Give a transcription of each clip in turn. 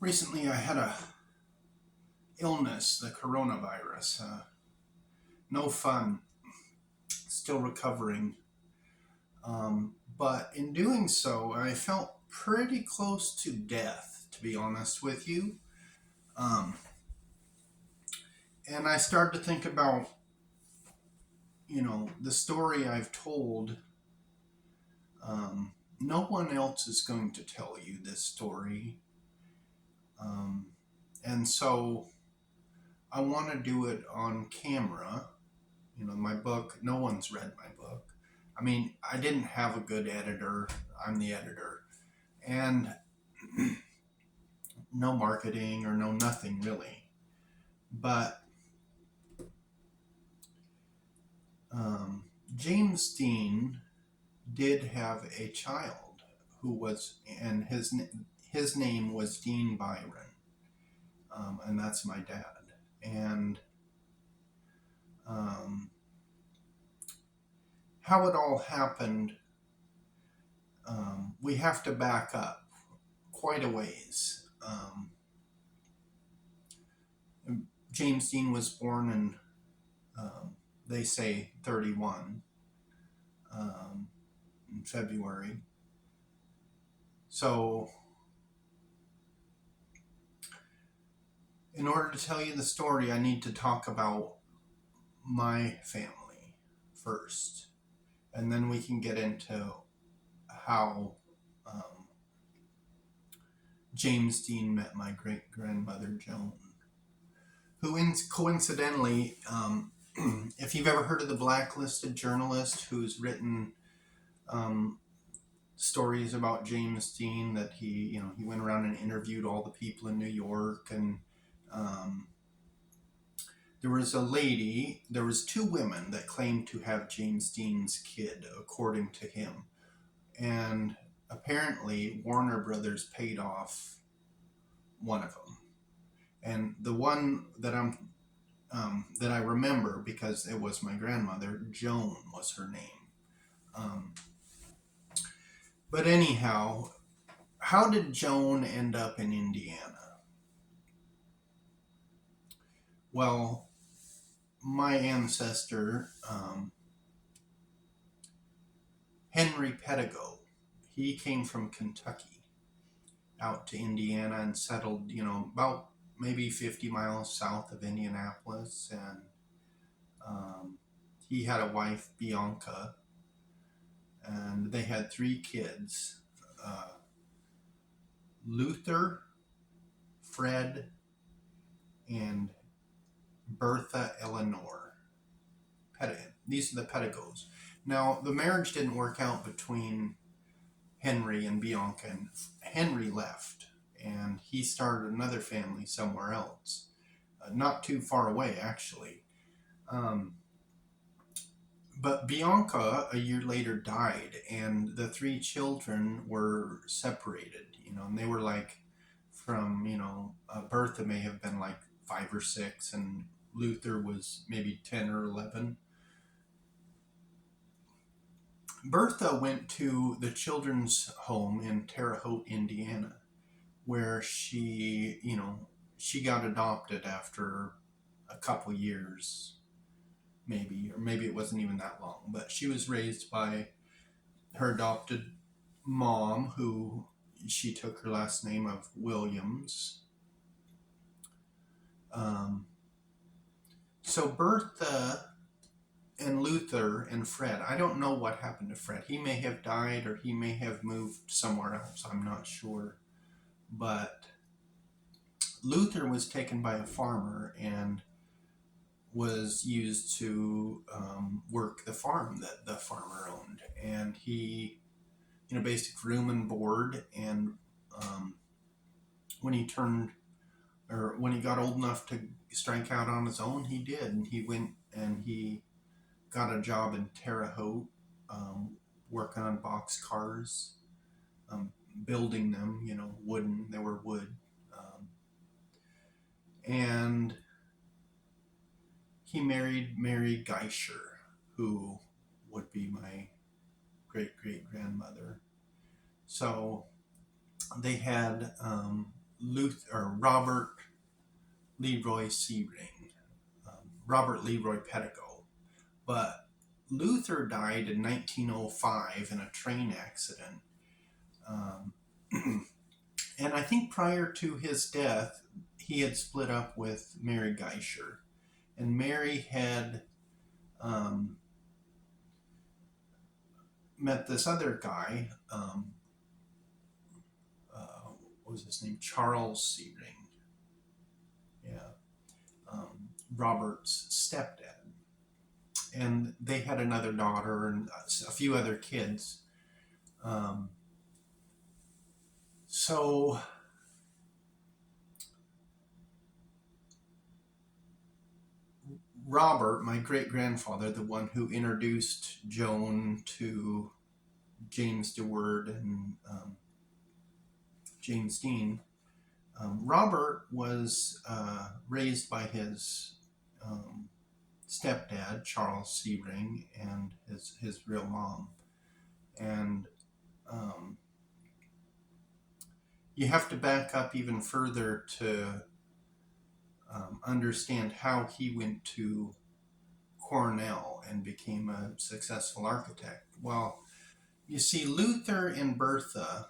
Recently, I had a illness, the coronavirus. No fun. Still recovering. But in doing so, I felt pretty close to death, to be honest with you. Um, and I started to think about, the story I've told. No one else is going to tell you this story. Um, and so I want to do it on camera. My book, no one's read my book. I mean, I didn't have a good editor. I'm the editor. And no marketing or no nothing really. But um, James Dean did have a child who was, and his name was Dean Byron, and that's my dad. And um, how it all happened, we have to back up quite a ways. James Dean was born in, they say, 31 in February. So, in order to tell you the story, I need to talk about my family first. And then we can get into how um, James Dean met my great grandmother, Joan, who coincidentally, if you've ever heard of the Blacklisted Journalist, who's written um, stories about James Dean, that he went around and interviewed all the people in New York, and um, there was two women that claimed to have James Dean's kid, according to him, and apparently Warner Brothers paid off one of them, and the one that I remember because it was my grandmother, Joan was her name. Um, but anyhow, how did Joan end up in Indiana? Well, my ancestor, Henry Pettigo, he came from Kentucky out to Indiana and settled, about maybe 50 miles south of Indianapolis. And um, he had a wife, Bianca, and they had three kids, uh, Luther, Fred, and Bertha Eleanor. These are the Pettigos. Now, the marriage didn't work out between Henry and Bianca, and Henry left, and he started another family somewhere else, not too far away, actually. Um, but Bianca, a year later, died, and the three children were separated, and they were like Bertha may have been like 5 or 6, and Luther was maybe 10 or 11. Bertha went to the children's home in Terre Haute, Indiana, where she got adopted after a couple years, maybe, or maybe it wasn't even that long, but she was raised by her adopted mom, who she took her last name of Williams. Um, so Bertha and Luther and Fred, I don't know what happened to Fred. He may have died or he may have moved somewhere else. I'm not sure. But Luther was taken by a farmer and was used to work the farm that the farmer owned. And he, basic room and board. And um, when he turned, or when he got old enough to strike out on his own, he did. And he went and he got a job in Terre Haute, working on box cars, building them, wooden, they were wood. And he married Mary Geisher, who would be my great great grandmother. So they had Robert Leroy Searing, Robert Leroy Pettigo. But Luther died in 1905 in a train accident. Um, and I think prior to his death, he had split up with Mary Geischer. And Mary had um, met this other guy. What was his name? Charles Searing. Yeah. Robert's stepdad. And they had another daughter and a few other kids. Um, so Robert, my great grandfather, the one who introduced Joan to James DeWard and James Dean, Robert was raised by his stepdad, Charles Searing, and his real mom. And you have to back up even further to understand how he went to Cornell and became a successful architect. Well, you see, Luther and Bertha,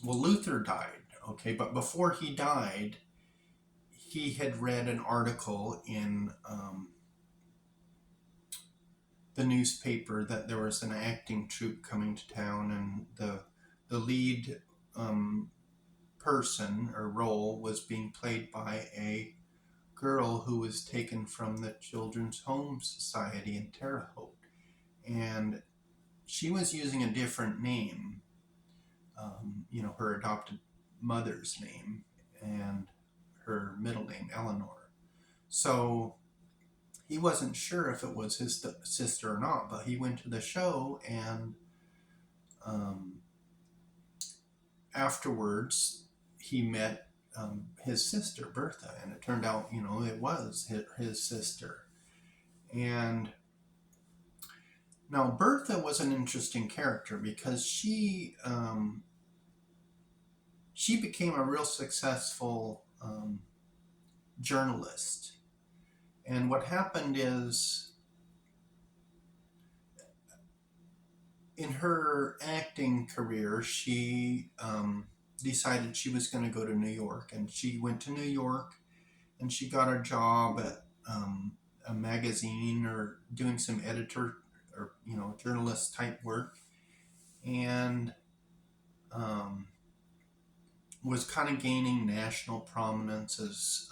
well, Luther died, okay, but before he died, he had read an article in the newspaper that there was an acting troupe coming to town, and the lead person or role was being played by a girl who was taken from the Children's Home Society in Terre Haute. And she was using a different name, her adopted mother's name, and her middle name, Eleanor. So he wasn't sure if it was his sister or not, but he went to the show, and afterwards he met his sister, Bertha, and it turned out, it was his sister. And now Bertha was an interesting character because she became a real successful journalist. And what happened is, in her acting career, she decided she was going to go to New York. And she went to New York, and she got a job at a magazine or doing some editor or, journalist type work. And was kind of gaining national prominence as,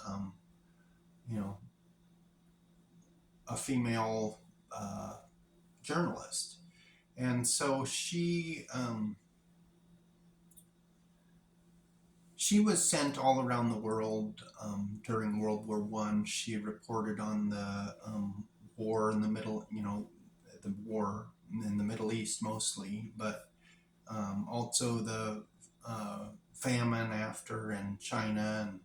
a female journalist. And so she was sent all around the world during World War I. She reported on the war in the Middle, the war in the Middle East mostly, but also the famine after in China and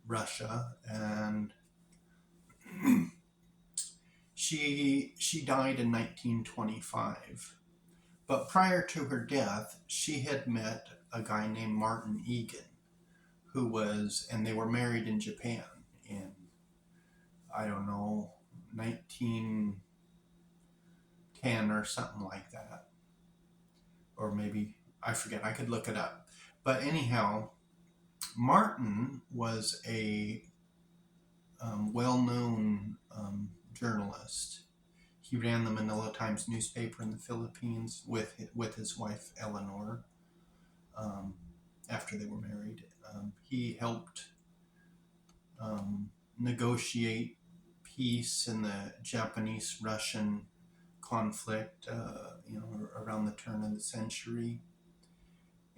Russia. And she died in 1925. But prior to her death, she had met a guy named Martin Egan, and they were married in Japan in, I don't know, 1910 or something like that. Or maybe, I forget, I could look it up. But anyhow, Martin was a well-known journalist. He ran the Manila Times newspaper in the Philippines with his wife Eleanor after they were married. He helped negotiate peace in the Japanese-Russian conflict, around the turn of the century.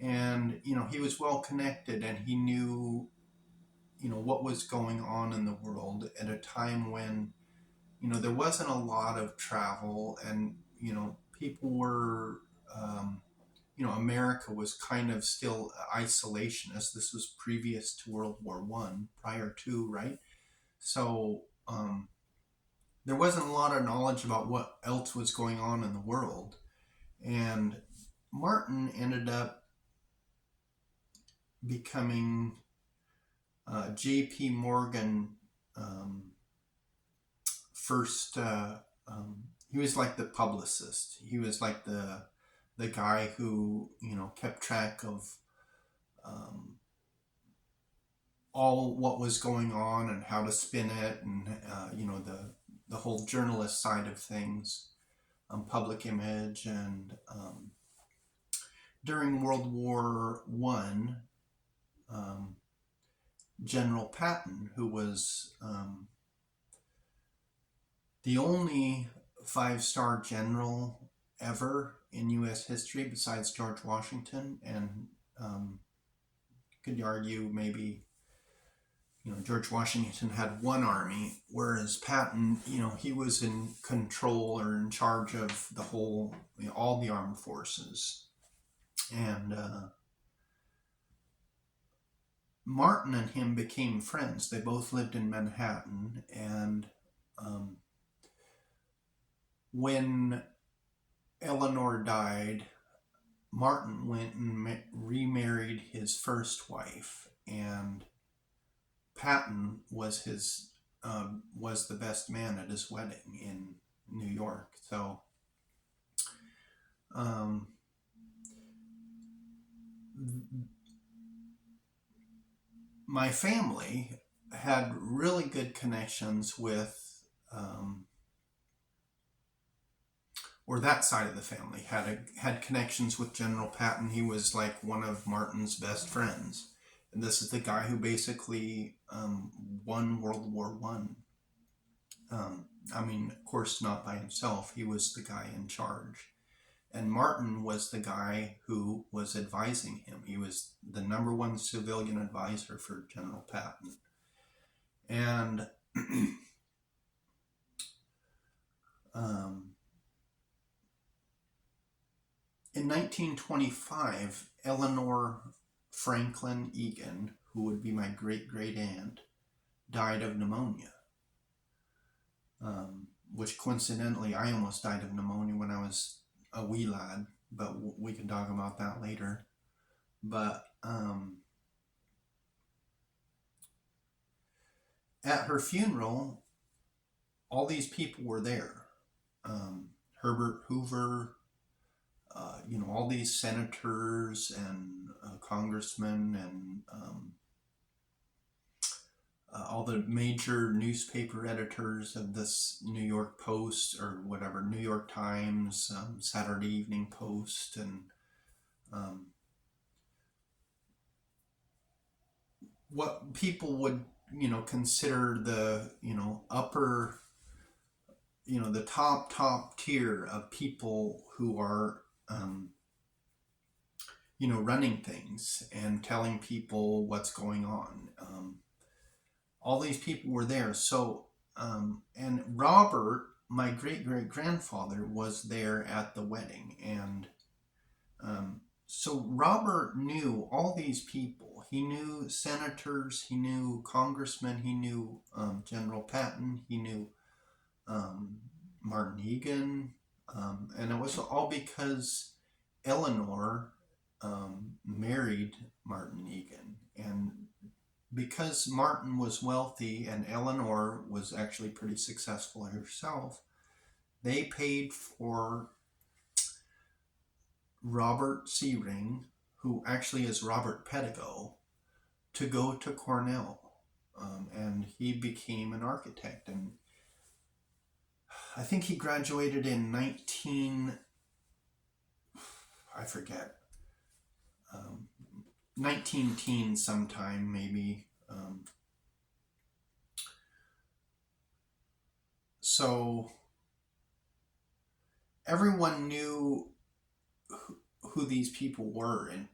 And, he was well connected, and he knew, what was going on in the world at a time when, there wasn't a lot of travel, and, people were, America was kind of still isolationist. This was previous to World War I, prior to, right? So there wasn't a lot of knowledge about what else was going on in the world. And Martin ended up becoming J.P. Morgan first. He was like the publicist. He was like the guy who kept track of um, all what was going on and how to spin it, and the whole journalist side of things, public image, and during World War One, General Patton, who was the only five-star general ever in U.S. history besides George Washington, and could argue maybe George Washington had one army, whereas Patton, he was in control or in charge of the whole, all the armed forces. And Martin and him became friends. They both lived in Manhattan, and when Eleanor died, Martin went and remarried his first wife, and Patton was the best man at his wedding in New York. So my family had really good connections with, or that side of the family had connections with General Patton. He was like one of Martin's best friends. And this is the guy who basically won World War One. Of course, not by himself. He was the guy in charge. And Martin was the guy who was advising him. He was the number one civilian advisor for General Patton. And in 1925, Eleanor Franklin Egan, who would be my great-great-aunt, died of pneumonia. Which coincidentally, I almost died of pneumonia when I was a wee lad, but we can talk about that later. But at her funeral, all these people were there. Herbert Hoover, all these senators and congressmen, and all the major newspaper editors of this New York Post or whatever, New York Times, Saturday Evening Post, and what people would consider the upper, the top tier of people who are running things and telling people what's going on. All these people were there. So and Robert, my great-great-grandfather, was there at the wedding, and so Robert knew all these people. He knew senators, he knew congressmen, he knew General Patton, he knew Martin Egan, and it was all because Eleanor married Martin Egan. And because Martin was wealthy and Eleanor was actually pretty successful herself, they paid for Robert Searing, who actually is Robert Pettigo, to go to Cornell. And he became an architect. And I think he graduated in 19 teens sometime, maybe. So everyone knew who these people were. In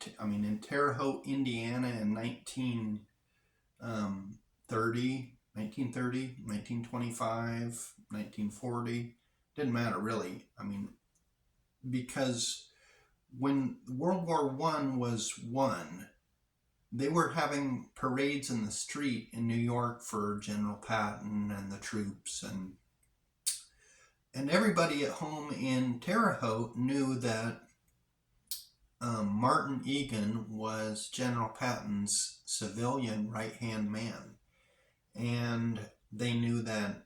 Terre Haute, Indiana in 1930, 1925, 1940, didn't matter really. Because when World War One was won, they were having parades in the street in New York for General Patton and the troops, and everybody at home in Terre Haute knew that Martin Egan was General Patton's civilian right-hand man. And they knew that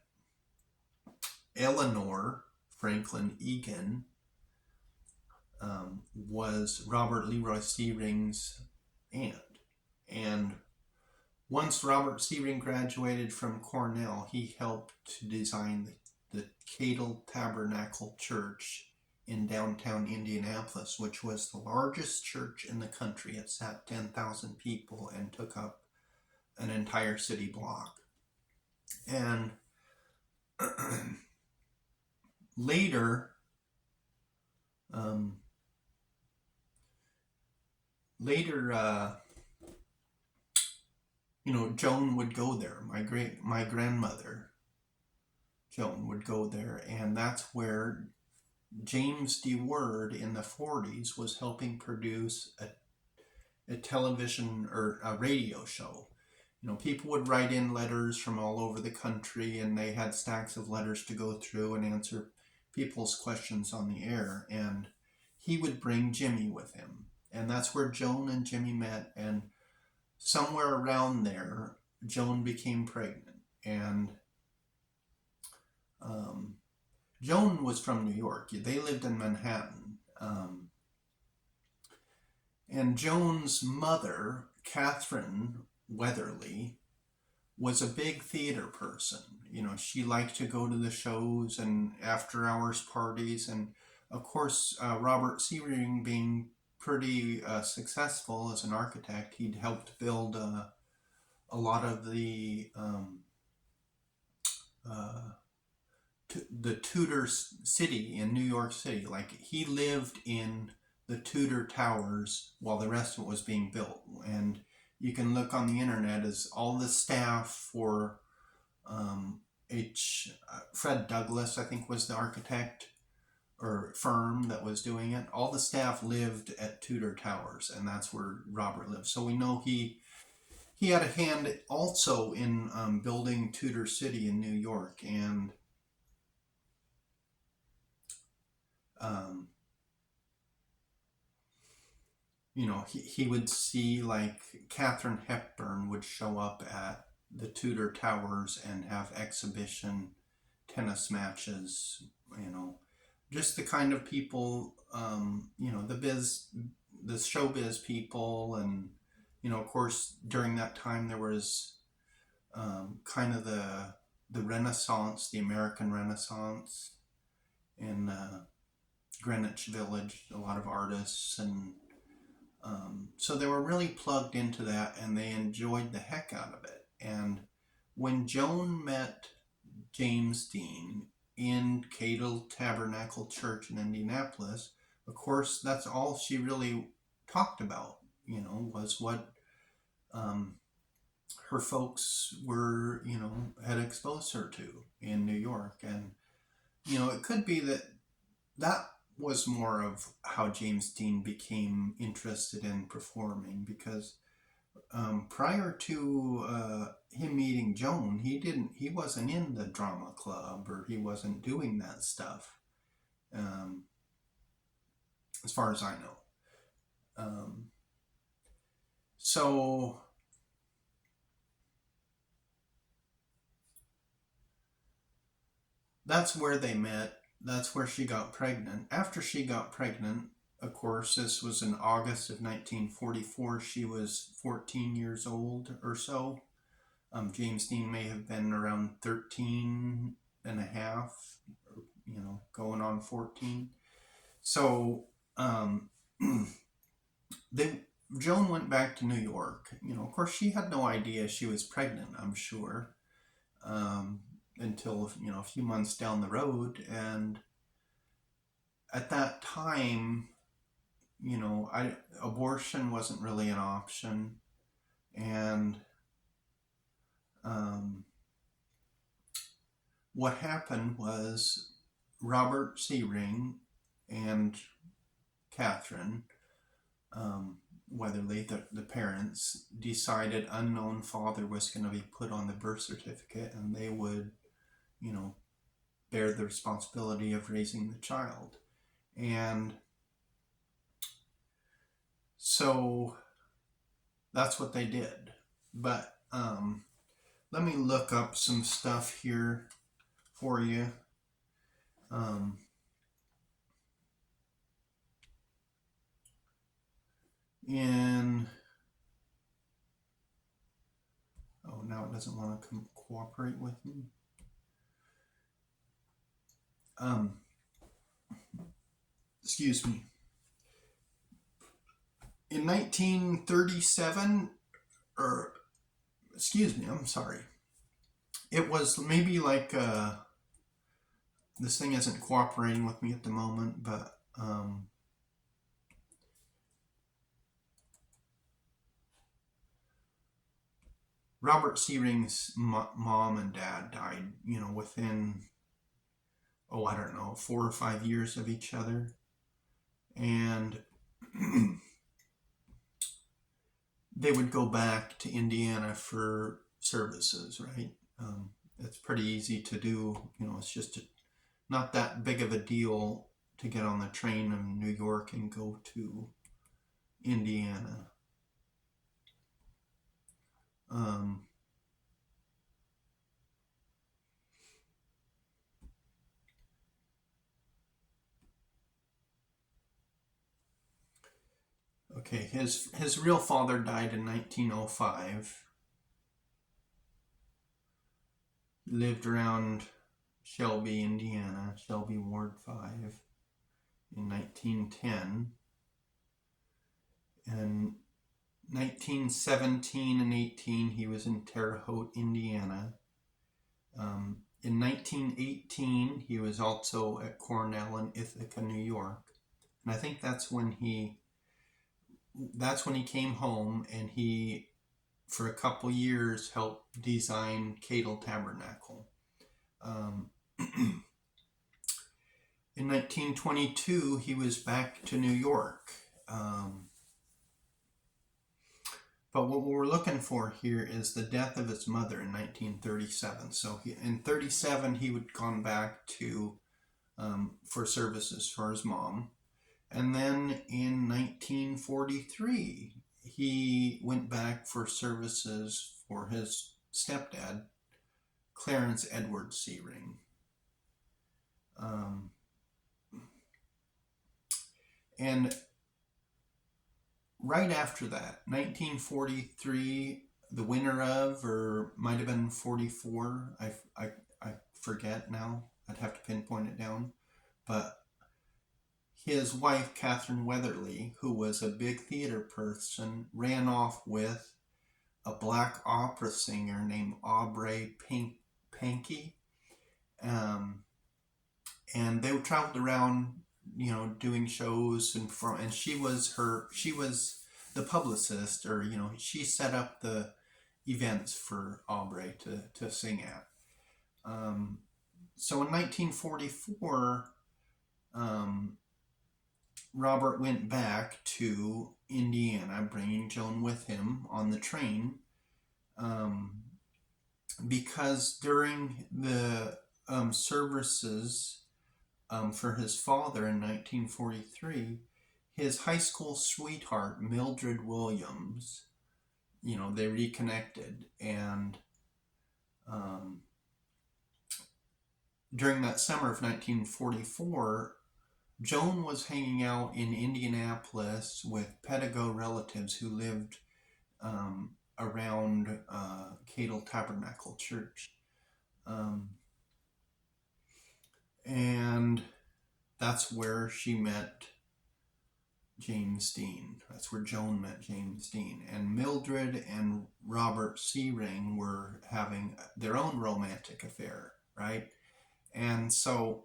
Eleanor Franklin Egan was Robert Leroy Searing's aunt. And once Robert Searing graduated from Cornell, he helped to design the Cadle Tabernacle Church in downtown Indianapolis, which was the largest church in the country. It sat 10,000 people and took up an entire city block. And later, Joan would go there. My grandmother, Joan, would go there, and that's where James D. Word in the 40s was helping produce a television or a radio show. People would write in letters from all over the country, and they had stacks of letters to go through and answer people's questions on the air. And he would bring Jimmy with him. And that's where Joan and Jimmy met. And somewhere around there, Joan became pregnant. And Joan was from New York. They lived in Manhattan. And Joan's mother, Catherine Weatherly, was a big theater person. She liked to go to the shows and after hours parties. And of course, Robert Searing, being pretty successful as an architect, he'd helped build a lot of the Tudor city in New York City. Like, he lived in the Tudor Towers while the rest of it was being built. And you can look on the internet as all the staff for Fred Douglas, I think, was the architect or firm that was doing it. All the staff lived at Tudor Towers, and that's where Robert lived. So we know he had a hand also in building Tudor City in New York. And he would see, like, Katharine Hepburn would show up at the Tudor Towers and have exhibition tennis matches, just the kind of people, the showbiz people. And, of course, during that time there was kind of the Renaissance, the American Renaissance in Greenwich Village, a lot of artists. And so they were really plugged into that, and they enjoyed the heck out of it. And when Joan met James Dean in Cadle Tabernacle Church in Indianapolis, of course, that's all she really talked about, was what her folks were, had exposed her to in New York. And, it could be that was more of how James Dean became interested in performing, because prior to him meeting Joan, he wasn't in the drama club, or he wasn't doing that stuff, as far as I know. So that's where they met. That's where she got pregnant. After she got pregnant, of course, this was in August of 1944. She was 14 years old or so. James Dean may have been around 13 and a half, going on 14. So Joan went back to New York. Of course, she had no idea she was pregnant, I'm sure, until, a few months down the road. And at that time, abortion wasn't really an option. And what happened was Robert Searing and Catherine Weatherly, the parents, decided unknown father was going to be put on the birth certificate, and they would, bear the responsibility of raising the child. And So that's what they did. But let me look up some stuff here for you. Um, in Oh, now it doesn't want to cooperate with me. Um, excuse me. In 1937, or excuse me, I'm sorry. It was maybe like this thing isn't cooperating with me at the moment, but Robert Searing's mom and dad died, within, I don't know, 4 or 5 years of each other. And they would go back to Indiana for services, right? It's pretty easy to do. It's just not that big of a deal to get on the train in New York and go to Indiana. Um, okay, his real father died in 1905. He lived around Shelby, Indiana, Shelby Ward 5 in 1910. And 1917 and 18, he was in Terre Haute, Indiana. In 1918, he was also at Cornell in Ithaca, New York. And I think that's when he came home, and he, for a couple years, helped design Cadle Tabernacle. In 1922, he was back to New York. But what we're looking for here is the death of his mother in 1937. So in 37, he would gone back to for services for his mom. And then in 1943, he went back for services for his stepdad, Clarence Edward Searing. And right after that, 1943, the winter of, or might have been 44, I forget now. I'd have to pinpoint it down. But his wife, Catherine Weatherly, who was a big theater person, ran off with a black opera singer named Aubrey Pankey. And they traveled around, doing shows, and she was the publicist, or she set up the events for Aubrey to sing at. So in 1944, Robert went back to Indiana, bringing Joan with him on the train, because during the services for his father in 1943, his high school sweetheart, Mildred Williams, they reconnected. And during that summer of 1944, Joan was hanging out in Indianapolis with Pedigo relatives who lived around Cadle Tabernacle Church. And that's where she met James Dean. That's where Joan met James Dean. And Mildred and Robert Searing were having their own romantic affair, right? And so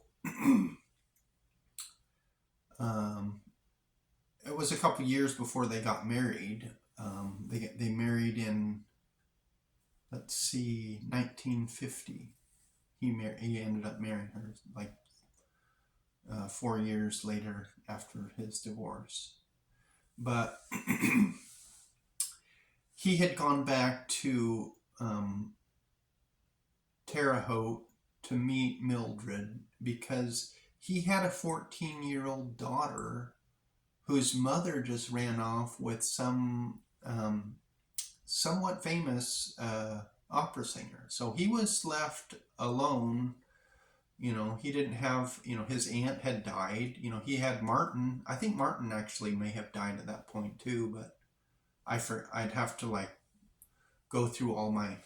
it was a couple years before they got married. They married in, 1950. He ended up marrying her like 4 years later after his divorce. But he had gone back to Terre Haute to meet Mildred because he had a 14-year-old daughter whose mother just ran off with some somewhat famous opera singer. So he was left alone. He didn't have, his aunt had died. He had Martin. I think Martin actually may have died at that point too, but I'd have to like go through all my,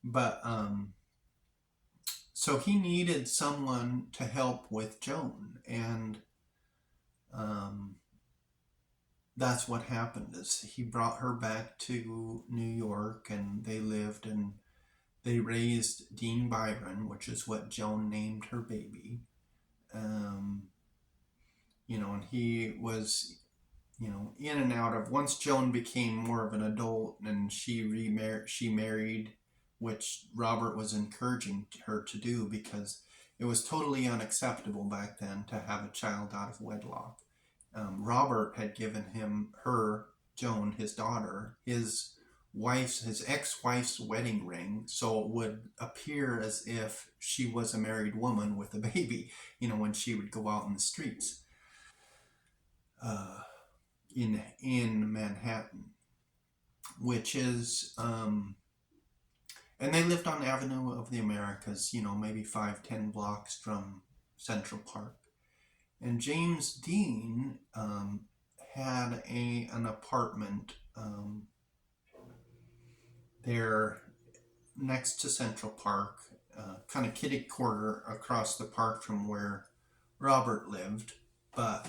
but so he needed someone to help with Joan, and um, that's what happened. Is he brought her back to New York, and they lived, and they raised Dean Byron, which is what Joan named her baby. Um, and he was, in and out of. Once Joan became more of an adult, and she married, which Robert was encouraging her to do because it was totally unacceptable back then to have a child out of wedlock. Robert had given Joan, his daughter, his ex-wife's wedding ring, so it would appear as if she was a married woman with a baby, when she would go out in the streets uh, in Manhattan, which is, and they lived on Avenue of the Americas, maybe 5-10 blocks from Central Park. And James Dean had an apartment there next to Central Park, kind of kitty corner across the park from where Robert lived. But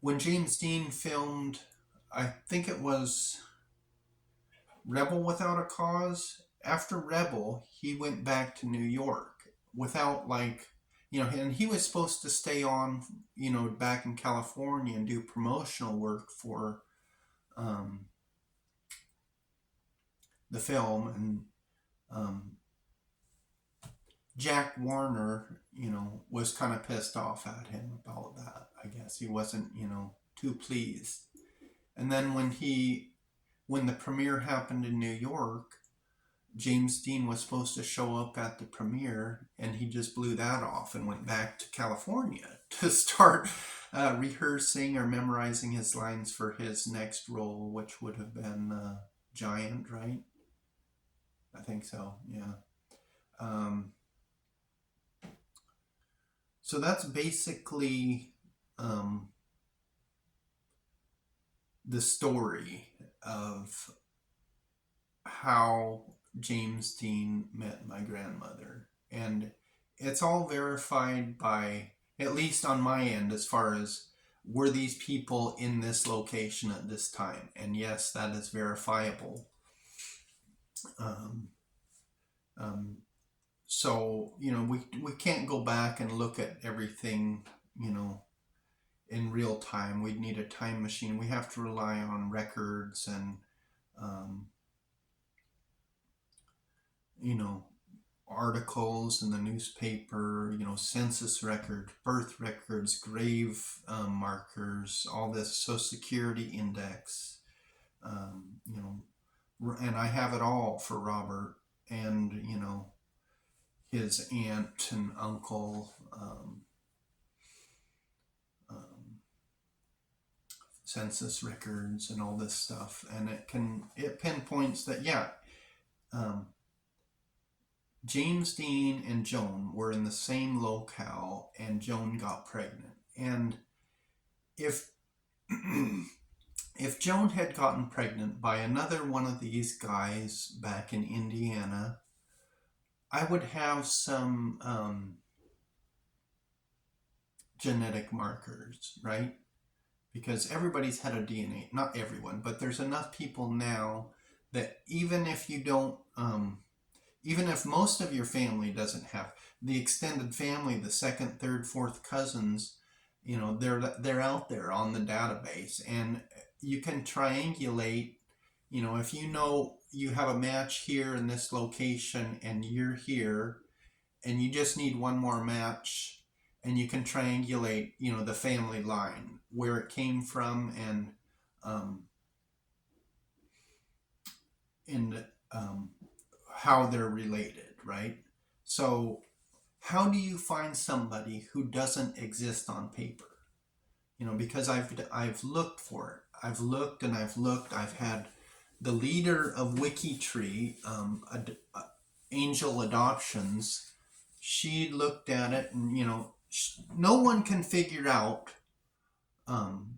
when James Dean filmed, I think it was Rebel Without a Cause. After Rebel, he went back to New York without and he was supposed to stay on, back in California and do promotional work for um, the film. And Jack Warner, was kind of pissed off at him about that. I guess he wasn't, too pleased. And then when the premiere happened in New York, James Dean was supposed to show up at the premiere, and he just blew that off and went back to California to start rehearsing or memorizing his lines for his next role, which would have been Giant, right? I think so, yeah. Um, so that's basically um, the story of how James Dean met my grandmother. And it's all verified by, at least on my end, as far as were these people in this location at this time. And yes, that is verifiable. Um, um, so, we can't go back and look at everything, in real time. We'd need a time machine. We have to rely on records and, um, you know, articles in the newspaper, census record, birth records, grave markers, all this Social Security index, and I have it all for Robert and, his aunt and uncle, um, census records and all this stuff. And it pinpoints that, yeah, um, James Dean and Joan were in the same locale, and Joan got pregnant. And if if Joan had gotten pregnant by another one of these guys back in Indiana, I would have some genetic markers, right? Because everybody's had a DNA, not everyone, but there's enough people now that even if you don't, even if most of your family doesn't have the extended family, the second, third, fourth cousins, they're out there on the database, and you can triangulate. If you have a match here in this location and you're here, and you just need one more match, and you can triangulate, the family line, where it came from, um, and how they're related, right? So how do you find somebody who doesn't exist on paper? Because I've looked for it. I've looked and I've looked. I've had the leader of WikiTree, Angel Adoptions. She looked at it, and no one can figure out um,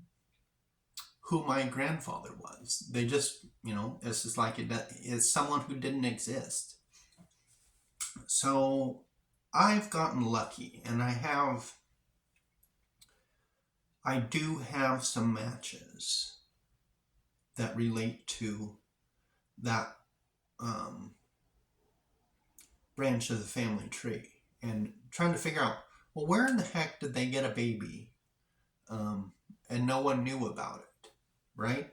who my grandfather was. They just, it's just like it's someone who didn't exist. So I've gotten lucky, and I do have some matches that relate to that branch of the family tree, and trying to figure out, well, where in the heck did they get a baby, and no one knew about it, right?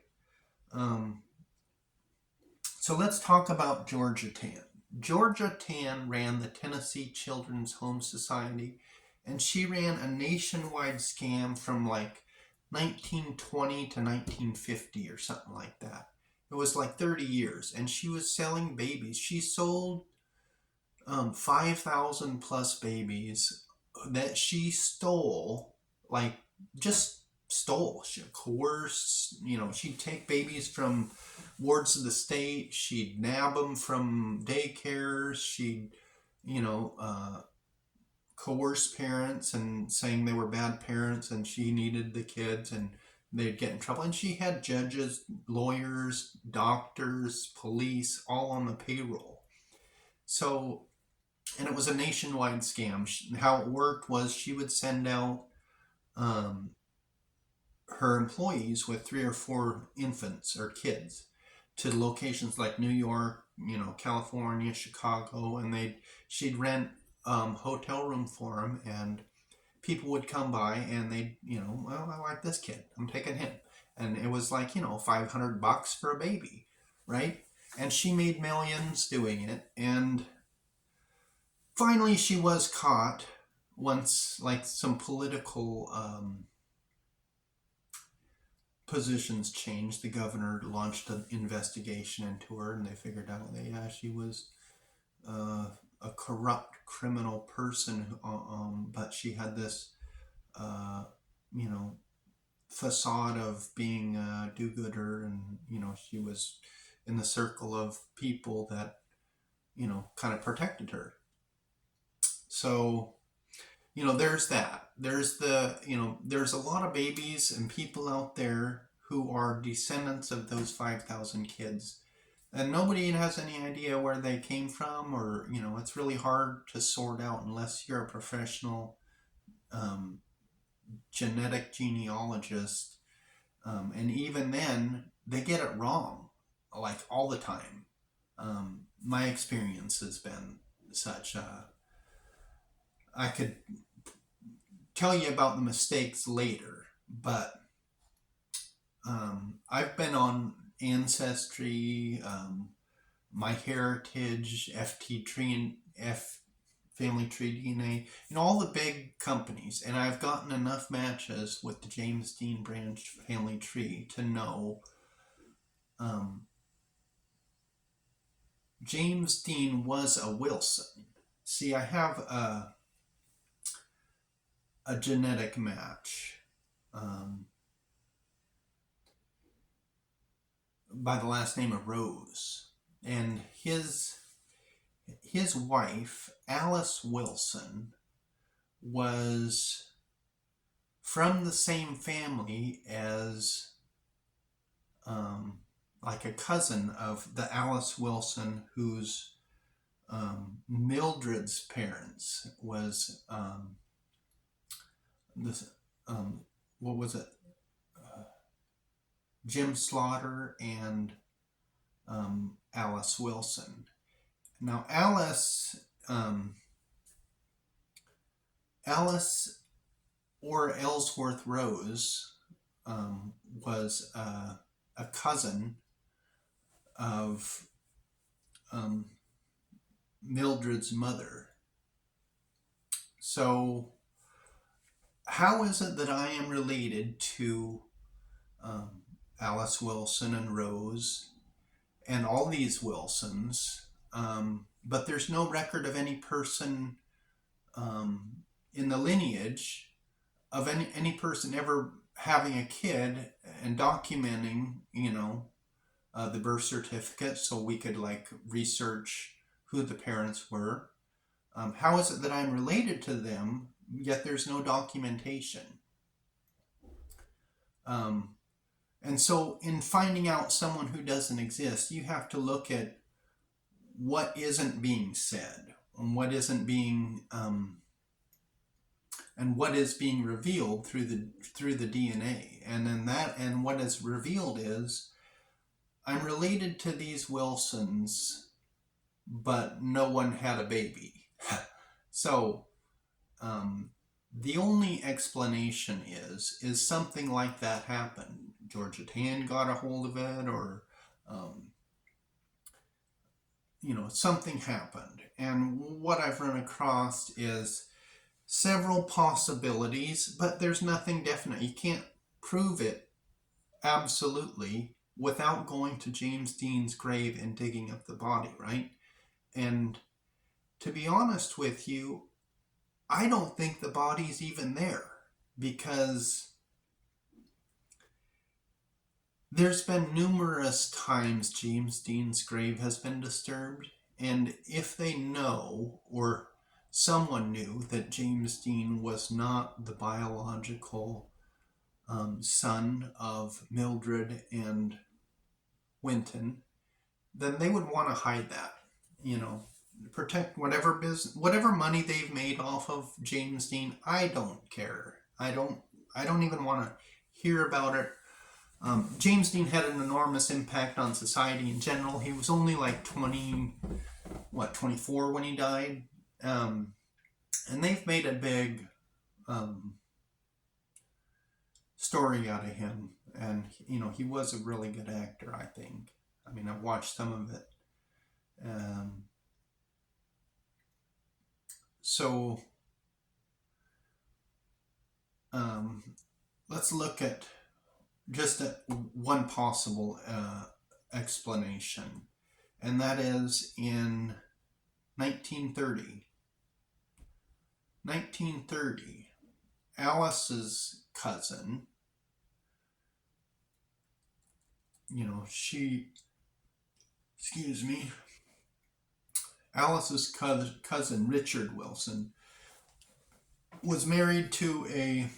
So let's talk about Georgia Tann. Georgia Tann ran the Tennessee Children's Home Society, and she ran a nationwide scam from like 1920 to 1950 or something like that. It was like 30 years, and she was selling babies. She sold 5,000 plus babies that she stole, like just stole. She coerced, she'd take babies from wards of the state, she'd nab them from daycares, she'd, coerce parents and saying they were bad parents and she needed the kids, and they'd get in trouble. And she had judges, lawyers, doctors, police, all on the payroll. So, and it was a nationwide scam. How it worked was she would send out her employees with 3 or 4 infants or kids to locations like New York, California, Chicago, and she'd rent hotel room for them, and people would come by and they'd, well, I like this kid, I'm taking him, and it was like, $500 for a baby, right? And she made millions doing it, and finally she was caught once, like, some political positions changed. The governor launched an investigation into her, and they figured out that, yeah, she was a corrupt criminal person, but she had this facade of being a do-gooder, and she was in the circle of people that kind of protected her. So there's that. There's there's a lot of babies and people out there who are descendants of those 5,000 kids, and nobody has any idea where they came from, or it's really hard to sort out unless you're a professional genetic genealogist, and even then they get it wrong, like, all the time. My experience has been such. I could tell you about the mistakes later, but I've been on Ancestry, MyHeritage, Family Tree DNA, all the big companies, and I've gotten enough matches with the James Dean Branch Family Tree to know James Dean was a Wilson. See, I have a genetic match by the last name of Rose, and his wife, Alice Wilson, was from the same family as like a cousin of the Alice Wilson whose Mildred's parents was this what was it, Jim Slaughter and Alice Wilson. Now Alice or Ellsworth Rose was a cousin of Mildred's mother. So how is it that I am related to Alice Wilson and Rose and all these Wilsons, but there's no record of any person um, in the lineage of any person ever having a kid and documenting, the birth certificate so we could like research who the parents were. How is it that I'm related to them, yet there's no documentation? Um, and so, in finding out someone who doesn't exist, you have to look at what isn't being said and what isn't being and what is being revealed through the DNA. And then what is revealed is I'm related to these Wilsons, but no one had a baby. So the only explanation is something like that happened. Georgia Tan got a hold of it, or something happened. And what I've run across is several possibilities, but there's nothing definite. You can't prove it absolutely without going to James Dean's grave and digging up the body, right? And to be honest with you, I don't think the body's even there, because there's been numerous times James Dean's grave has been disturbed, and if they know, or someone knew, that James Dean was not the biological son of Mildred and Winton, then they would want to hide that, protect whatever money they've made off of James Dean. I don't care. I don't even want to hear about it. James Dean had an enormous impact on society in general. He was only like 24 when he died. And they've made a big story out of him. And, he was a really good actor, I think. I mean, I've watched some of it. So, let's look at just one possible explanation. And that is in 1930. 1930, Alice's cousin, Alice's cousin, Richard Wilson, was married to a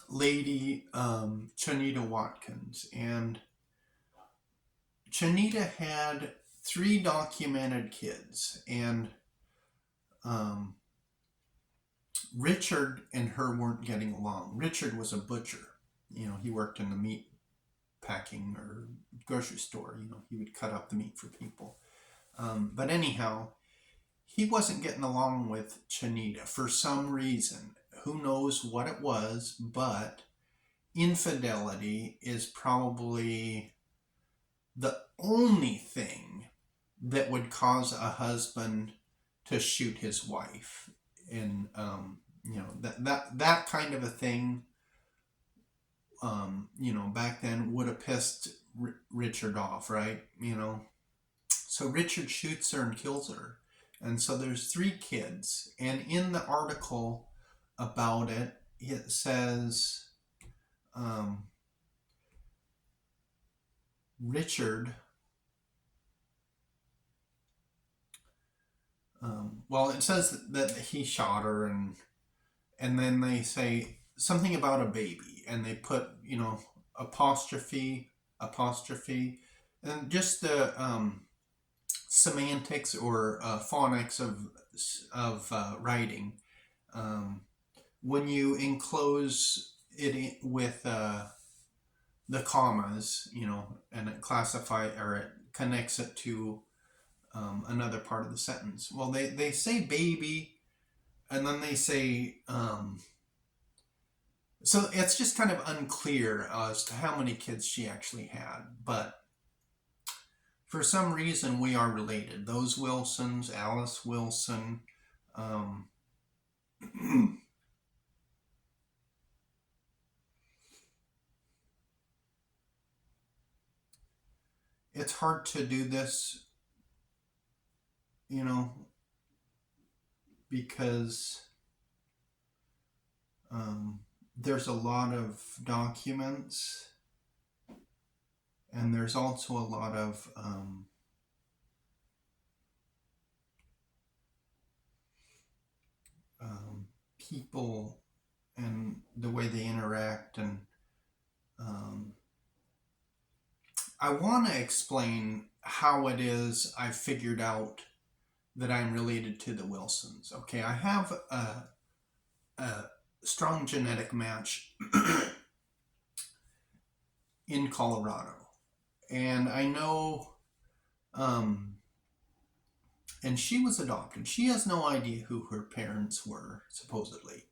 lady, Chanita Watkins, and Chanita had 3 documented kids, and Richard and her weren't getting along. Richard was a butcher. He worked in the meat packing or grocery store. He would cut up the meat for people. But anyhow, he wasn't getting along with Chanita for some reason. Who knows what it was, but infidelity is probably the only thing that would cause a husband to shoot his wife. And that kind of a thing, back then would have pissed Richard off, right? So Richard shoots her and kills her. And so there's 3 kids. And in the article about it, it says Richard, it says that he shot her, and then they say something about a baby, and they put, apostrophe, and just the semantics or phonics of writing. When you enclose it with the commas, and it it connects it to another part of the sentence. Well, they say baby, and then they say so it's just kind of unclear as to how many kids she actually had, but for some reason we are related. Those Wilsons, Alice Wilson, it's hard to do this, because there's a lot of documents, and there's also a lot of people and the way they interact. And I want to explain how it is I figured out that I'm related to the Wilsons. Okay, I have a strong genetic match in Colorado, and I know, and she was adopted. She has no idea who her parents were, supposedly.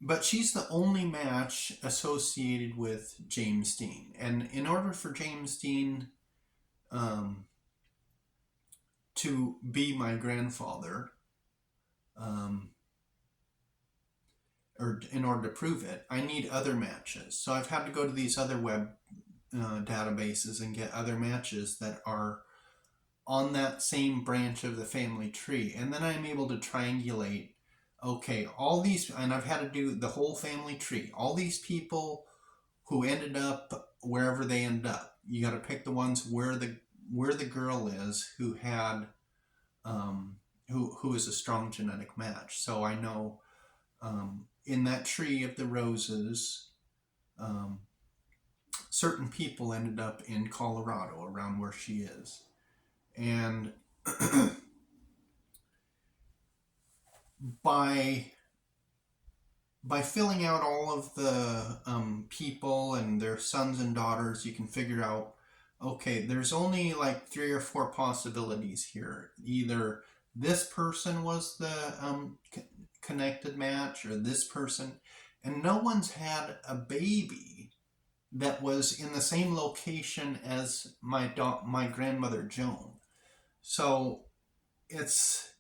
But she's the only match associated with James Dean. And in order for James Dean to be my grandfather, or in order to prove it, I need other matches. So I've had to go to these other web databases and get other matches that are on that same branch of the family tree. And then I'm able to triangulate, okay, all these, and I've had to do the whole family tree, all these people who ended up wherever they end up. You got to pick the ones where the girl is who had who is a strong genetic match. So I know in that tree of the roses, certain people ended up in Colorado around where she is. And by filling out all of the people and their sons and daughters, you can figure out, okay, there's only like 3 or 4 possibilities here. Either this person was the connected match, or this person, and no one's had a baby that was in the same location as my grandmother Joan. So it's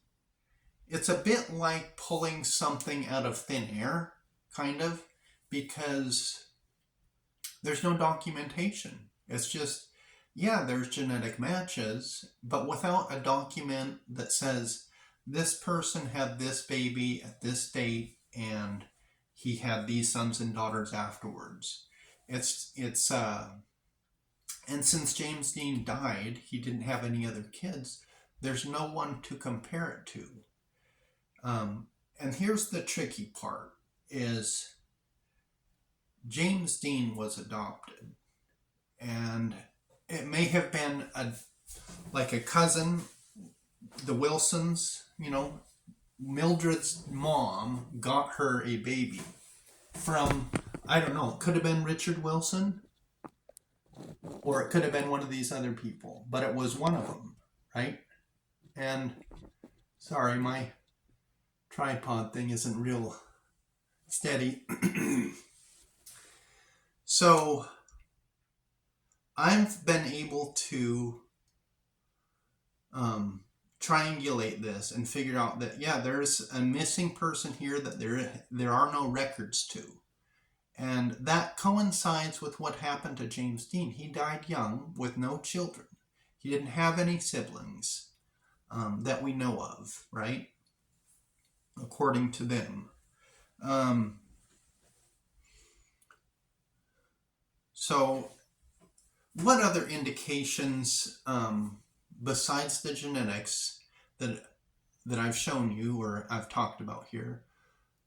a bit like pulling something out of thin air, kind of, because there's no documentation. It's just, yeah, there's genetic matches, but without a document that says this person had this baby at this date and he had these sons and daughters afterwards. It's and since James Dean died, he didn't have any other kids. There's no one to compare it to. And here's the tricky part, is James Dean was adopted, and it may have been like a cousin, the Wilsons, Mildred's mom got her a baby from, I don't know, it could have been Richard Wilson, or it could have been one of these other people, but it was one of them, right? And sorry, my tripod thing isn't real steady. So I've been able to triangulate this and figure out that, yeah, there's a missing person here that there are no records to. And that coincides with what happened to James Dean. He died young with no children. He didn't have any siblings that we know of, right? According to them. So what other indications besides the genetics that I've shown you or I've talked about here,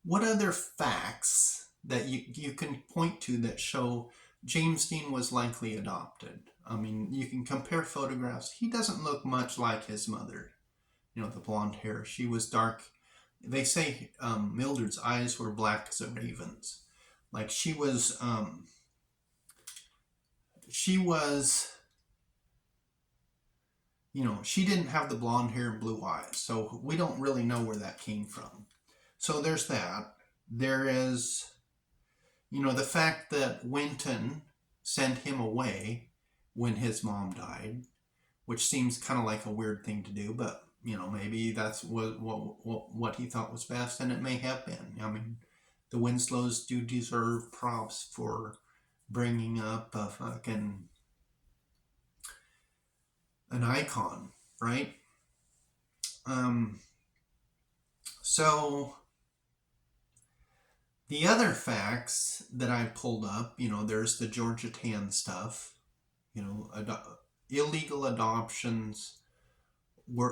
what other facts that you can point to that show James Dean was likely adopted? I mean, you can compare photographs. He doesn't look much like his mother. The blonde hair. She was dark. They say Mildred's eyes were black as a raven's. Like she was she didn't have the blonde hair and blue eyes, so we don't really know where that came from. So there's that. There is, the fact that Winton sent him away when his mom died, which seems kind of like a weird thing to do, but, maybe that's what he thought was best, and it may have been. I mean, the Winslows do deserve props for bringing up an icon. right? Um, so the other facts that I pulled up, there's the Georgia Tan stuff, you know, illegal adoptions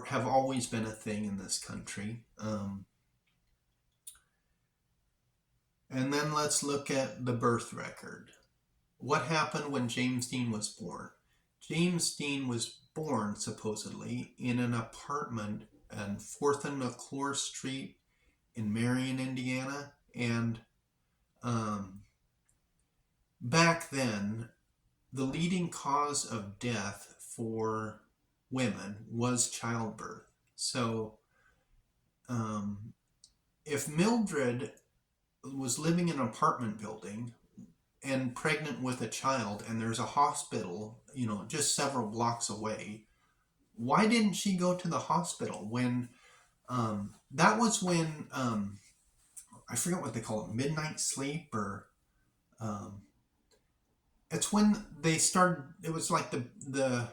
have always been a thing in this country. And then let's look at the birth record. What happened when James Dean was born? James Dean was born, supposedly, in an apartment on 4th and McClure Street in Marion, Indiana. And back then, the leading cause of death for women was childbirth. So if Mildred was living in an apartment building and pregnant with a child, and there's a hospital, just several blocks away, why didn't she go to the hospital when that was when I forget what they call it, midnight sleep, or it's when they started. It was like the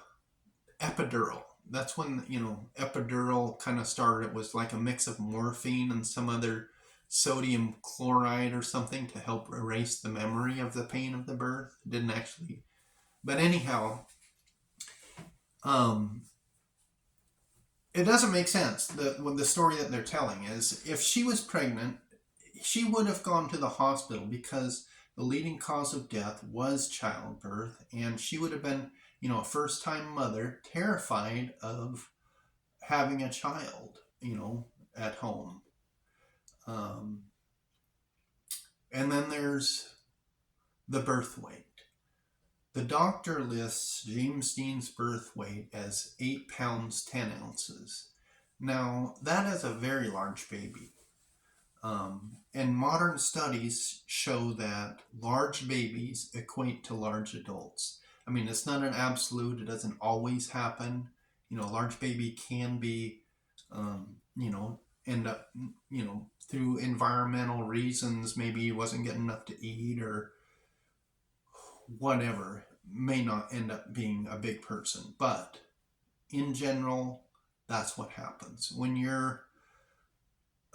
epidural. That's when epidural kind of started. It was like a mix of morphine and some other sodium chloride or something to help erase the memory of the pain of the birth. It didn't actually, but anyhow, it doesn't make sense that when the story that they're telling is, if she was pregnant, she would have gone to the hospital because the leading cause of death was childbirth, and she would have been, a first-time mother, terrified of having a child, at home. And then there's the birth weight. The doctor lists James Dean's birth weight as 8 pounds 10 ounces. Now, that is a very large baby. And modern studies show that large babies equate to large adults. I mean, it's not an absolute, it doesn't always happen. A large baby can be, end up, through environmental reasons, maybe he wasn't getting enough to eat or whatever, may not end up being a big person. But in general, that's what happens. When you're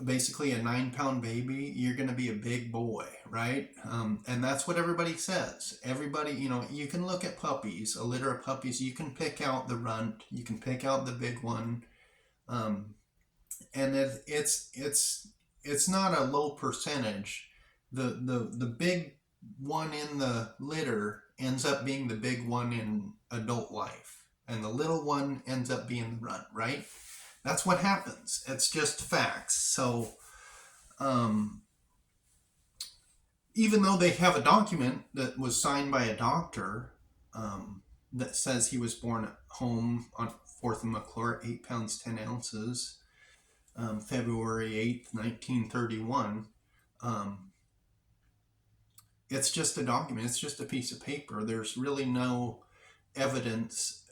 basically a 9-pound baby, you're going to be a big boy, right? And that's what everybody says. Everybody, you can look at puppies, a litter of puppies, you can pick out the runt, you can pick out the big one, and it's not a low percentage. The big one in the litter ends up being the big one in adult life, and the little one ends up being the runt, right? That's what happens. It's just facts. So, even though they have a document that was signed by a doctor that says he was born at home on 4th and McClure, 8 pounds 10 ounces, February 8th, 1931, it's just a document. It's just a piece of paper. There's really no evidence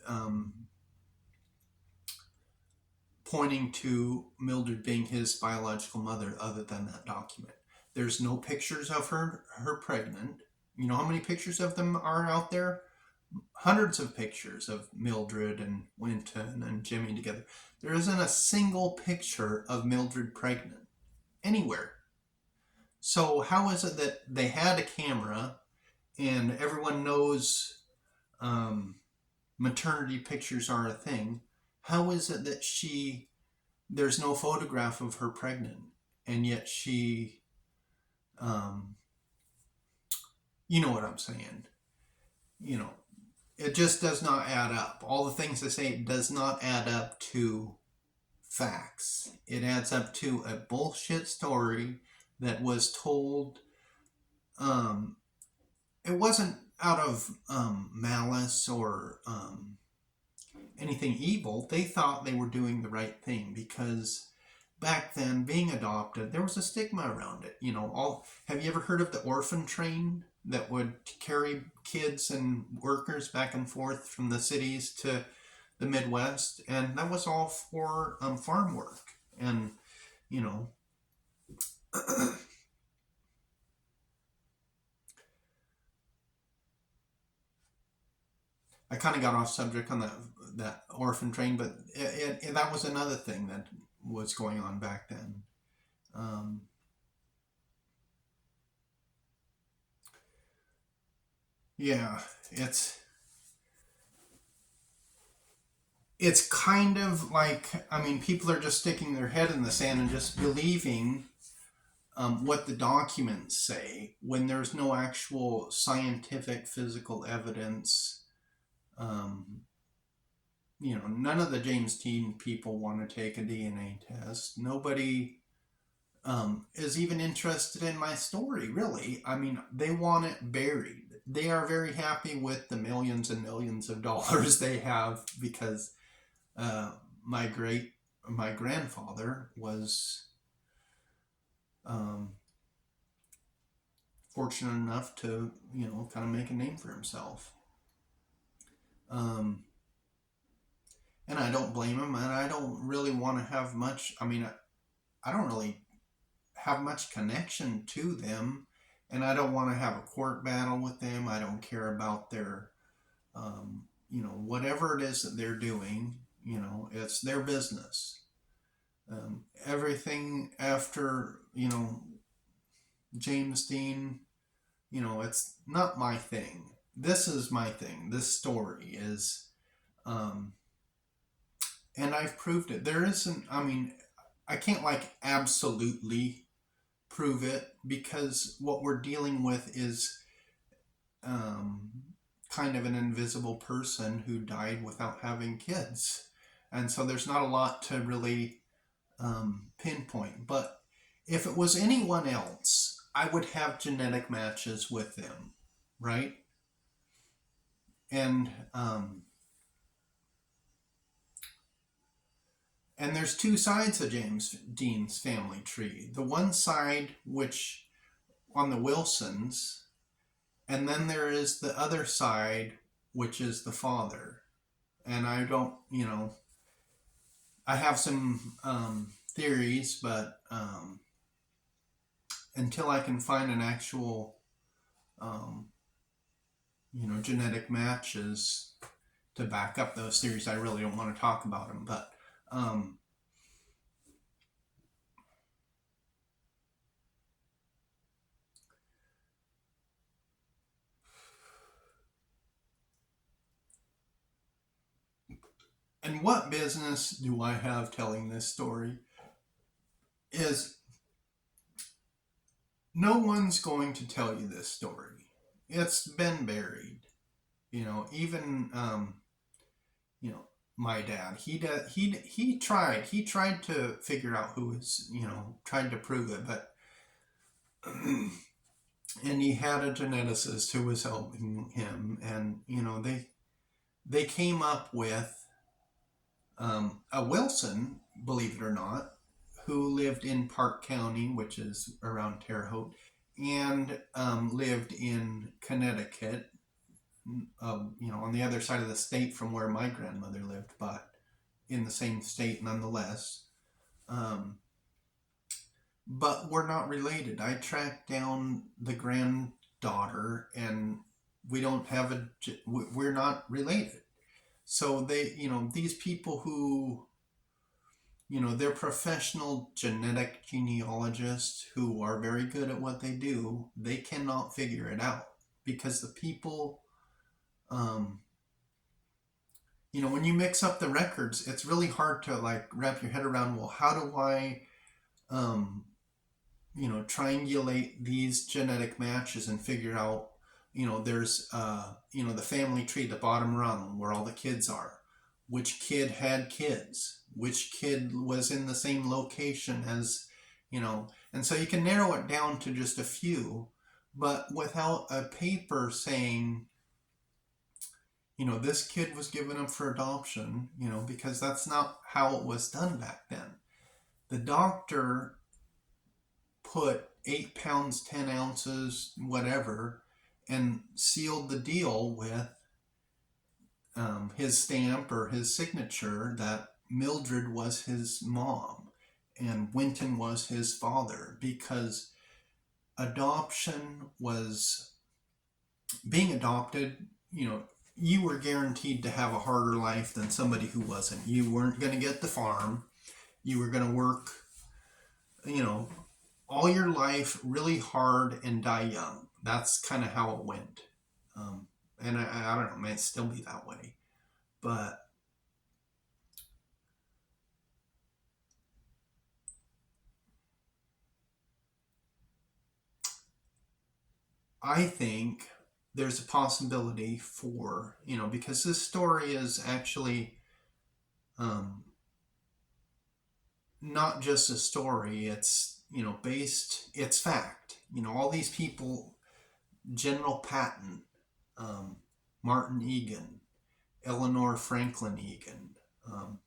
pointing to Mildred being his biological mother other than that document. There's no pictures of her pregnant. You know how many pictures of them are out there? Hundreds of pictures of Mildred and Winton and Jimmy together. There isn't a single picture of Mildred pregnant anywhere. So how is it that they had a camera and everyone knows maternity pictures are a thing? How is it that there's no photograph of her pregnant, and yet she, you know what I'm saying? It just does not add up. All the things they say does not add up to facts. It adds up to a bullshit story that was told. It wasn't out of malice or anything evil. They thought they were doing the right thing because back then, being adopted, there was a stigma around it. Have you ever heard of the orphan train that would carry kids and workers back and forth from the cities to the Midwest? And that was all for farm work. And, I kind of got off subject on that orphan train, but that was another thing that was going on back then. Um, yeah, it's kind of like, I mean, people are just sticking their head in the sand and just believing what the documents say when there's no actual scientific physical evidence. Um, None of the James Dean people want to take a DNA test. Nobody is even interested in my story, really. I mean, they want it buried. They are very happy with the millions and millions of dollars they have because uh, my great my grandfather was um, fortunate enough to kind of make a name for himself. Um, and I don't blame him, and I don't really want to have much. I mean, I don't really have much connection to them, and I don't want to have a court battle with them. I don't care about their, whatever it is that they're doing. It's their business. Everything after James Dean, it's not my thing. This is my thing. This story is, um, and I've proved it. There isn't. I mean, I can't like absolutely prove it because what we're dealing with is um, kind of an invisible person who died without having kids. And so there's not a lot to really pinpoint. But if it was anyone else, I would have genetic matches with them, right? And and there's two sides of James Dean's family tree. The one side, which on the Wilsons, and then there is the other side, which is the father. And I don't, I have some theories, but until I can find an actual, um, genetic matches to back up those theories, I really don't want to talk about them. But um, and what business do I have telling this story? Is no one's going to tell you this story. It's been buried. Even you know my dad. He tried to figure out who was tried to prove it, but and he had a geneticist who was helping him, and they came up with a Wilson, believe it or not, who lived in Park County, which is around Terre Haute, and lived in Connecticut, on the other side of the state from where my grandmother lived, but in the same state nonetheless. Um, but we're not related. I tracked down the granddaughter, and we don't have we're not related. So these people who, they're professional genetic genealogists who are very good at what they do. They cannot figure it out because the people, um, when you mix up the records, it's really hard to like wrap your head around. Well, how do I, um, triangulate these genetic matches and figure out, there's, the family tree, the bottom rung where all the kids are. Which kid had kids? Which kid was in the same location as, and so you can narrow it down to just a few, but without a paper saying, this kid was given up for adoption, because that's not how it was done back then. The doctor put 8 pounds, 10 ounces, whatever, and sealed the deal with his stamp or his signature that Mildred was his mom and Winton was his father, because adoption was being adopted, you were guaranteed to have a harder life than somebody who wasn't. You weren't going to get the farm. You were going to work, you know, all your life really hard and die young. That's kind of how it went. Um, and I don't know, it may still be that way. But I think there's a possibility for, because this story is actually um, not just a story, it's, it's fact. All these people, General Patton, um, Martin Egan, Eleanor Franklin Egan, um,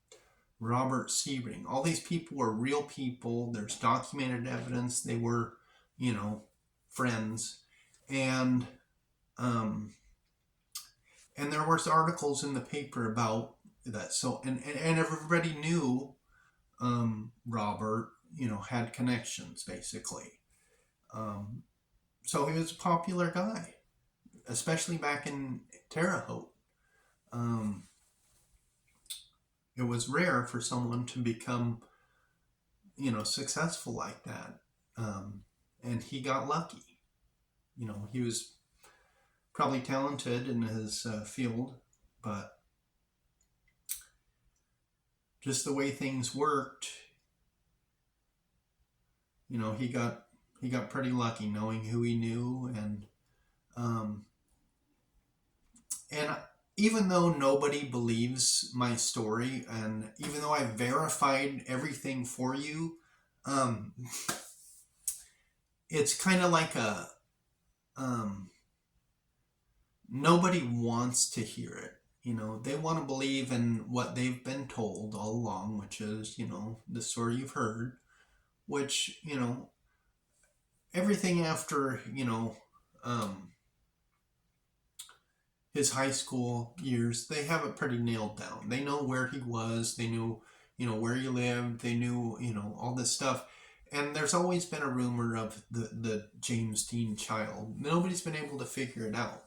Robert Sebring, all these people were real people. There's documented evidence they were, friends. And um, and there was articles in the paper about that. So and everybody knew Robert, had connections basically. Um, so he was a popular guy, especially back in Terre Haute. Um, it was rare for someone to become, successful like that. And he got lucky. He was probably talented in his field, but just the way things worked, he got pretty lucky knowing who he knew, um, and even though nobody believes my story, and even though I verified everything for you, um, it's kind of like a nobody wants to hear it. They want to believe in what they've been told all along, which is, the story you've heard, which, everything after, um, his high school years, they have it pretty nailed down. They know where he was, they knew, where he lived, they knew, all this stuff. And there's always been a rumor of the James Dean child. Nobody's been able to figure it out.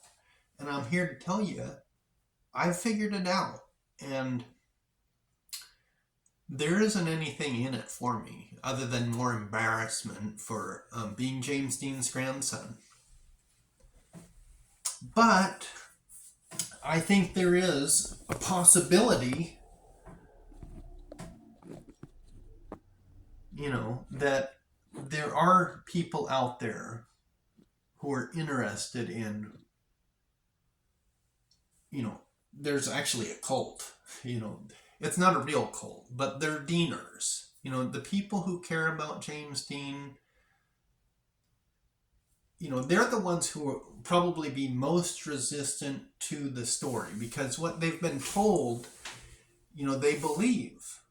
And I'm here to tell you, I've figured it out. And there isn't anything in it for me other than more embarrassment for being James Dean's grandson. But I think there is a possibility, that there are people out there who are interested in, there's actually a cult. It's not a real cult, but they're Deaners. The people who care about James Dean, they're the ones who will probably be most resistant to the story because what they've been told, they believe.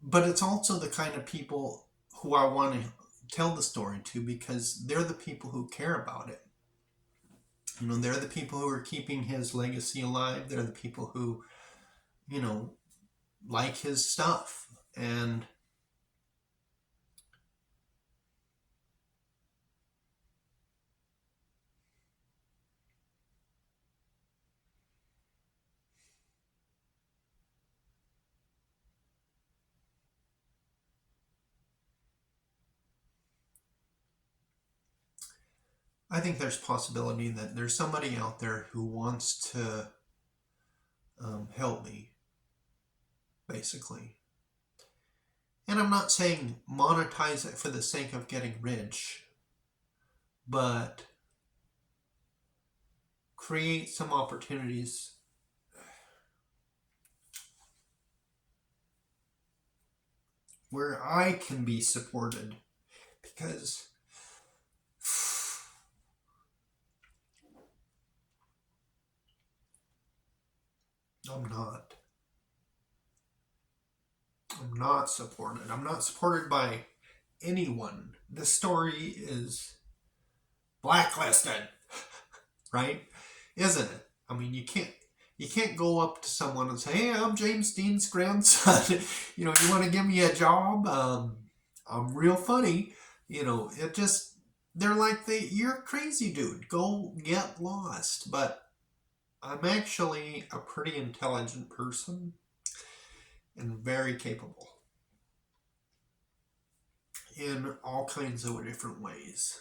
But it's also the kind of people who I want to tell the story to because they're the people who care about it. They're the people who are keeping his legacy alive. They're the people who, like his stuff. And I think there's possibility that there's somebody out there who wants to help me, basically. And I'm not saying monetize it for the sake of getting rich, but create some opportunities where I can be supported because I'm not. I'm not supported. I'm not supported by anyone. This story is blacklisted, right? Isn't it? I mean, you can't go up to someone and say, "Hey, I'm James Dean's grandson. You want to give me a job? I'm real funny." It just they're like, you're crazy, dude. Go get lost. But I'm actually a pretty intelligent person and very capable in all kinds of different ways.